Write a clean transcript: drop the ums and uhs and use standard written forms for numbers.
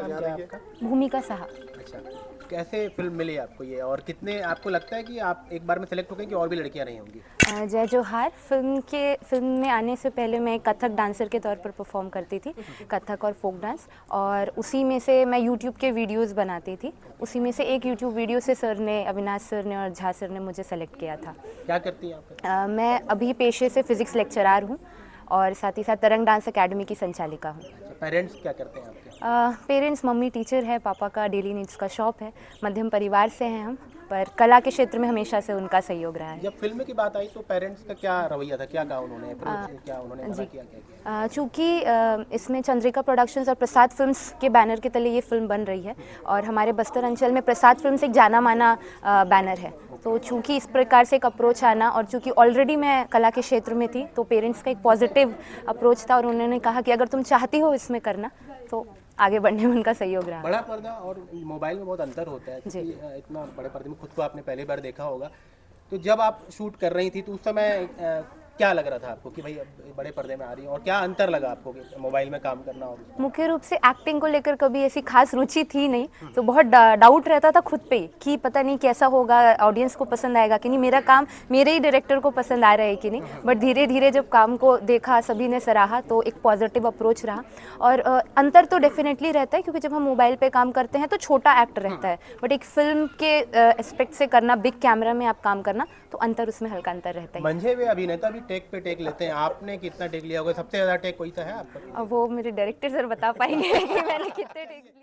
नाम क्या है आपका? भूमिका साहा। अच्छा, कैसे फिल्म मिली आपको ये, और कितने आपको लगता है कि आप एक बार में सेलेक्ट हो गए कि और भी लड़कियां रही होंगी? जय जोहार फिल्म में आने से पहले मैं कथक डांसर के तौर पर परफॉर्म करती थी, कथक और फोक डांस, और उसी में से मैं यूट्यूब के वीडियोस बनाती थी। उसी में से एक यूट्यूब वीडियो से सर ने, अविनाश सर ने और झा सर ने मुझे सेलेक्ट किया था। क्या करती हैं आप? मैं अभी पेशे से फिज़िक्स लेक्चरार हूँ और साथ ही साथ तरंग डांस अकेडमी की संचालिका हूँ। अच्छा, पेरेंट्स क्या करते हैं आपके? पेरेंट्स, मम्मी टीचर है, पापा का डेली नीड्स का शॉप है। मध्यम परिवार से हैं हम, पर कला के क्षेत्र में हमेशा से उनका सहयोग रहा है। जब फिल्म की बात आई तो पेरेंट्स का क्या रवैया था, क्या कहा उन्होंने, अप्रोच क्या उन्होंने मना किया, क्या किया? चूँकि इसमें चंद्रिका प्रोडक्शंस और प्रसाद फिल्म्स के बैनर के तले ये फिल्म बन रही है और हमारे बस्तर अंचल में प्रसाद फिल्म्स एक जाना माना बैनर है, तो चूँकि इस प्रकार से एक अप्रोच आना और चूँकि ऑलरेडी मैं कला के क्षेत्र में थी तो पेरेंट्स का एक पॉजिटिव अप्रोच था और उन्होंने कहा कि अगर तुम चाहती हो इसमें करना तो आगे बढ़ने में उनका सहयोग रहा। बड़ा पर्दा और मोबाइल में बहुत अंतर होता है, क्योंकि इतना बड़े पर्दे में खुद को आपने पहली बार देखा होगा, तो जब आप शूट कर रही थी तो उस समय क्या लग रहा था आपको कि भाई अब बड़े पर्दे में आ रही है, और क्या अंतर लगा आपको कि मोबाइल में काम करना? और मुख्य रूप से एक्टिंग को लेकर कभी ऐसी खास रुचि थी नहीं, तो बहुत डाउट रहता था खुद पे कि पता नहीं कैसा होगा, ऑडियंस को पसंद आएगा कि नहीं, मेरा काम मेरे ही डायरेक्टर को पसंद आ रहा है कि नहीं। बट धीरे धीरे जब काम को देखा, सभी ने सराहा, तो एक पॉजिटिव अप्रोच रहा। और अंतर तो डेफिनेटली रहता है, क्योंकि जब हम मोबाइल पे काम करते हैं तो छोटा एक्ट रहता है, बट एक फिल्म के एस्पेक्ट से करना, बिग कैमरा में आप काम करना, तो अंतर उसमें हल्का अंतर रहता है। मंझे हुए अभिनेता भी टेक पे टेक लेते हैं, आपने कितना टेक लिया होगा? सबसे ज़्यादा टेक कोई सा है आपका? अब वो मेरे डायरेक्टर सर बता पाएंगे कि मैंने कितने टेक लिए।